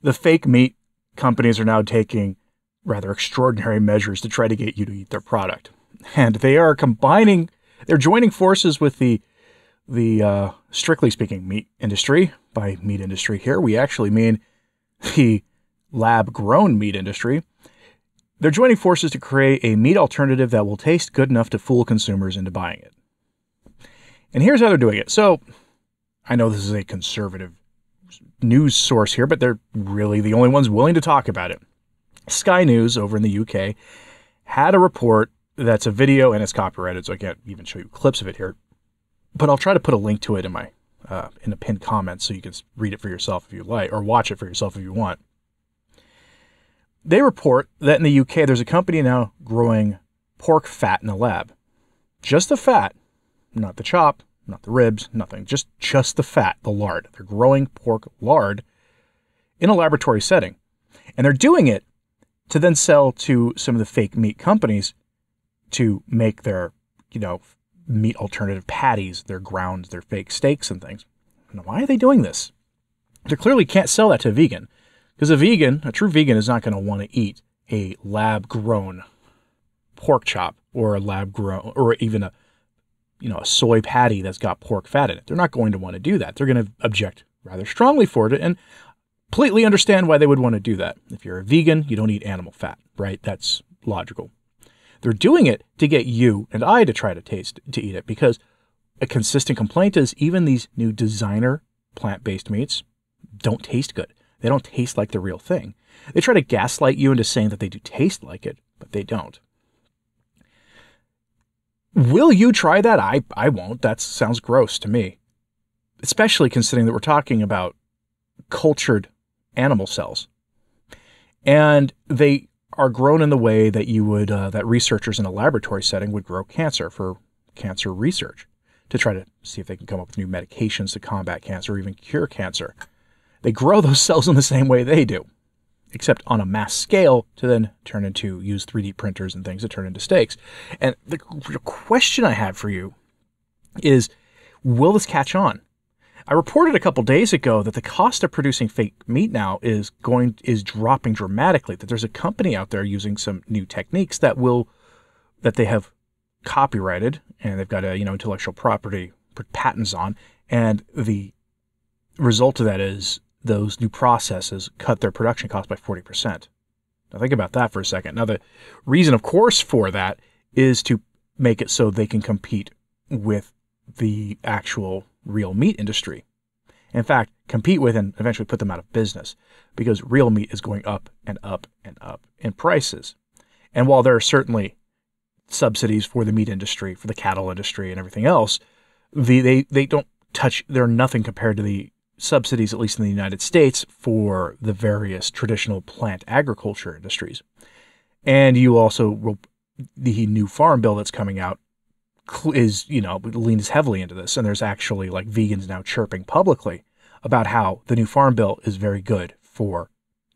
The fake meat companies are now taking rather extraordinary measures to try to get you to eat their product. And they're joining forces with the strictly speaking meat industry. By meat industry here, we actually mean the lab-grown meat industry. They're joining forces to create a meat alternative that will taste good enough to fool consumers into buying it. And here's how they're doing it. So, I know this is a conservative news source here, but they're really the only ones willing to talk about it. Sky News over in the UK had a report that's a video and it's copyrighted, so I can't even show you clips of it here. But I'll try to put a link to it in my in the pinned comments so you can read it for yourself if you like, or watch it for yourself if you want. They report that in the UK there's a company now growing pork fat in a lab. Just the fat, not the chop, not the ribs, nothing. Just the fat, the lard. They're growing pork lard in a laboratory setting. And they're doing it to then sell to some of the fake meat companies to make their, meat alternative patties, their grounds, their fake steaks and things. Now, why are they doing this? They clearly can't sell that to a vegan. Because a true vegan is not going to want to eat a lab-grown pork chop or a lab-grown, or even a soy patty that's got pork fat in it. They're not going to want to do that. They're going to object rather strongly for it and completely understand why they would want to do that. If you're a vegan, you don't eat animal fat, right? That's logical. They're doing it to get you and I to try to eat it, because a consistent complaint is even these new designer plant-based meats don't taste good. They don't taste like the real thing. They try to gaslight you into saying that they do taste like it, but they don't. Will you try that? I won't. That sounds gross to me. Especially considering that we're talking about cultured animal cells. And they are grown in the way that you would, that researchers in a laboratory setting would grow cancer for cancer research, to try to see if they can come up with new medications to combat cancer or even cure cancer. They grow those cells in the same way they do, except on a mass scale to then use 3D printers and things to turn into steaks. And the question I have for you is, will this catch on? I reported a couple days ago that the cost of producing fake meat now is dropping dramatically, that there's a company out there using some new techniques that they have copyrighted, and they've got intellectual property patents on, and the result of that is those new processes cut their production costs by 40%. Now think about that for a second. Now the reason, of course, for that is to make it so they can compete with the actual real meat industry. In fact, compete with and eventually put them out of business, because real meat is going up and up and up in prices. And while there are certainly subsidies for the meat industry, for the cattle industry and everything else, they don't touch, they're nothing compared to the subsidies, at least in the United States, for the various traditional plant agriculture industries. And you also, the new farm bill that's coming out leans heavily into this. And there's actually vegans now chirping publicly about how the new farm bill is very good for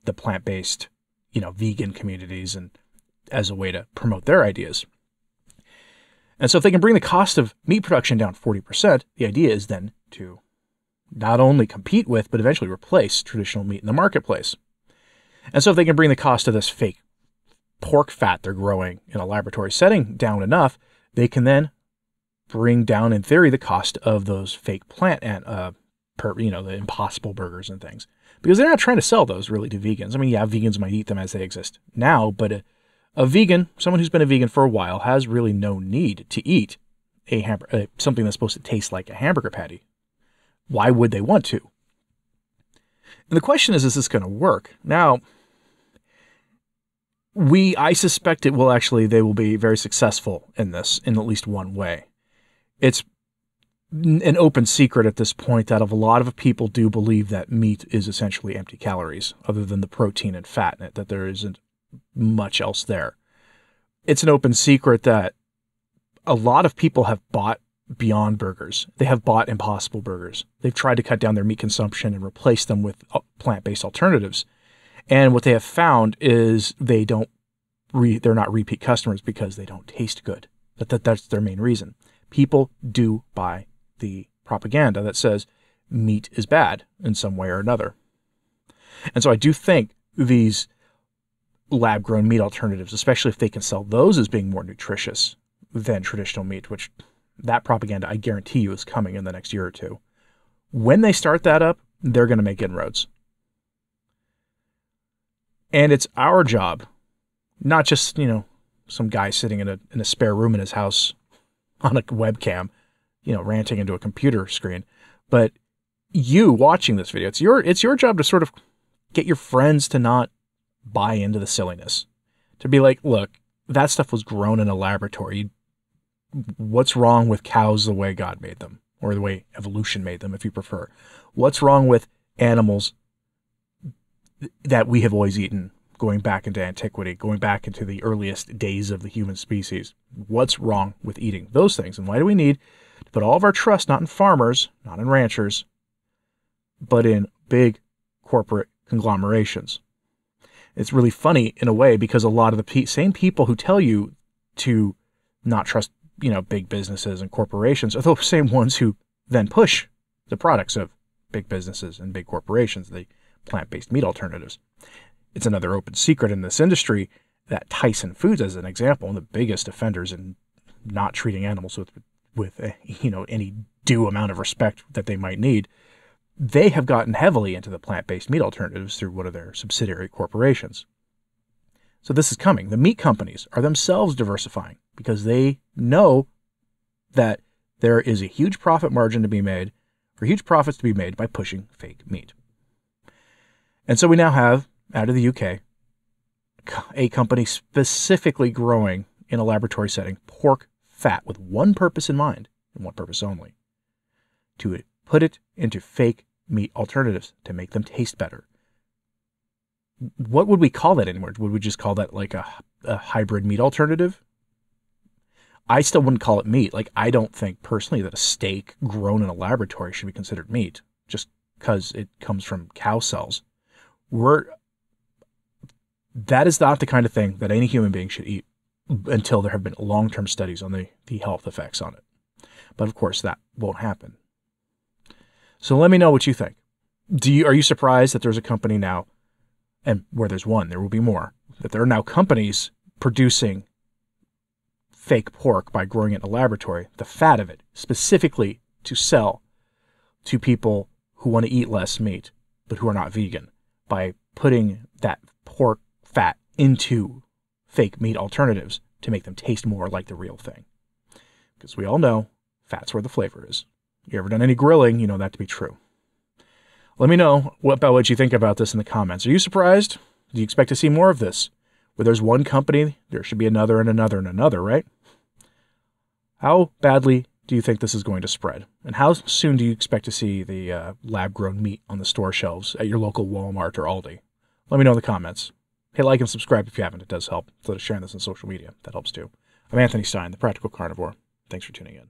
the plant-based, vegan communities, and as a way to promote their ideas. And so if they can bring the cost of meat production down 40%, the idea is then to not only compete with, but eventually replace traditional meat in the marketplace. And so if they can bring the cost of this fake pork fat they're growing in a laboratory setting down enough, they can then bring down, in theory, the cost of those fake plant and, the Impossible Burgers and things. Because they're not trying to sell those really to vegans. I mean, yeah, vegans might eat them as they exist now, but a vegan, someone who's been a vegan for a while, has really no need to eat something that's supposed to taste like a hamburger patty. Why would they want to? And the question is this going to work? Now, I suspect they will be very successful in this in at least one way. It's an open secret at this point that a lot of people do believe that meat is essentially empty calories, other than the protein and fat in it, that there isn't much else there. It's an open secret that a lot of people have bought Beyond Burgers. They have bought Impossible Burgers. They've tried to cut down their meat consumption and replace them with plant-based alternatives. And what they have found is they're not repeat customers because they don't taste good. That's their main reason. People do buy the propaganda that says meat is bad in some way or another. And so I do think these lab-grown meat alternatives, especially if they can sell those as being more nutritious than traditional meat, which that propaganda, I guarantee you, is coming in the next year or two. When they start that up, they're going to make inroads. And it's our job, not just, some guy sitting in a spare room in his house on a webcam, ranting into a computer screen, but you watching this video. It's your job to sort of get your friends to not buy into the silliness, to be like, look, that stuff was grown in a laboratory. What's wrong with cows the way God made them, or the way evolution made them, if you prefer? What's wrong with animals that we have always eaten, going back into antiquity, going back into the earliest days of the human species? What's wrong with eating those things? And why do we need to put all of our trust not in farmers, not in ranchers, but in big corporate conglomerations? It's really funny in a way, because a lot of the same people who tell you to not trust, big businesses and corporations are the same ones who then push the products of big businesses and big corporations, the plant-based meat alternatives. It's another open secret in this industry that Tyson Foods, as an example, one of the biggest offenders in not treating animals with any due amount of respect that they might need, they have gotten heavily into the plant-based meat alternatives through one of their subsidiary corporations. So this is coming. The meat companies are themselves diversifying because they know that there is a huge profit margin to be made, or huge profits to be made by pushing fake meat. And so we now have, out of the UK, a company specifically growing in a laboratory setting pork fat with one purpose in mind, and one purpose only: to put it into fake meat alternatives to make them taste better. What would we call that anymore? Would we just call that like a hybrid meat alternative? I still wouldn't call it meat. Like, I don't think personally that a steak grown in a laboratory should be considered meat just because it comes from cow cells. That is not the kind of thing that any human being should eat until there have been long-term studies on the health effects on it. But of course, that won't happen. So let me know what you think. Are you surprised that there's a company now, and where there's one, there will be more, that there are now companies producing fake pork by growing it in a laboratory, the fat of it, specifically to sell to people who want to eat less meat, but who are not vegan, by putting that pork fat into fake meat alternatives to make them taste more like the real thing? Because we all know fat's where the flavor is. You ever done any grilling, you know that to be true. Let me know about what you think about this in the comments. Are you surprised? Do you expect to see more of this? Where there's one company, there should be another and another and another, right? How badly do you think this is going to spread? And how soon do you expect to see the lab-grown meat on the store shelves at your local Walmart or Aldi? Let me know in the comments. Hey, like and subscribe if you haven't. It does help. So sharing this on social media, that helps too. I'm Anthony Stein, the Practical Carnivore. Thanks for tuning in.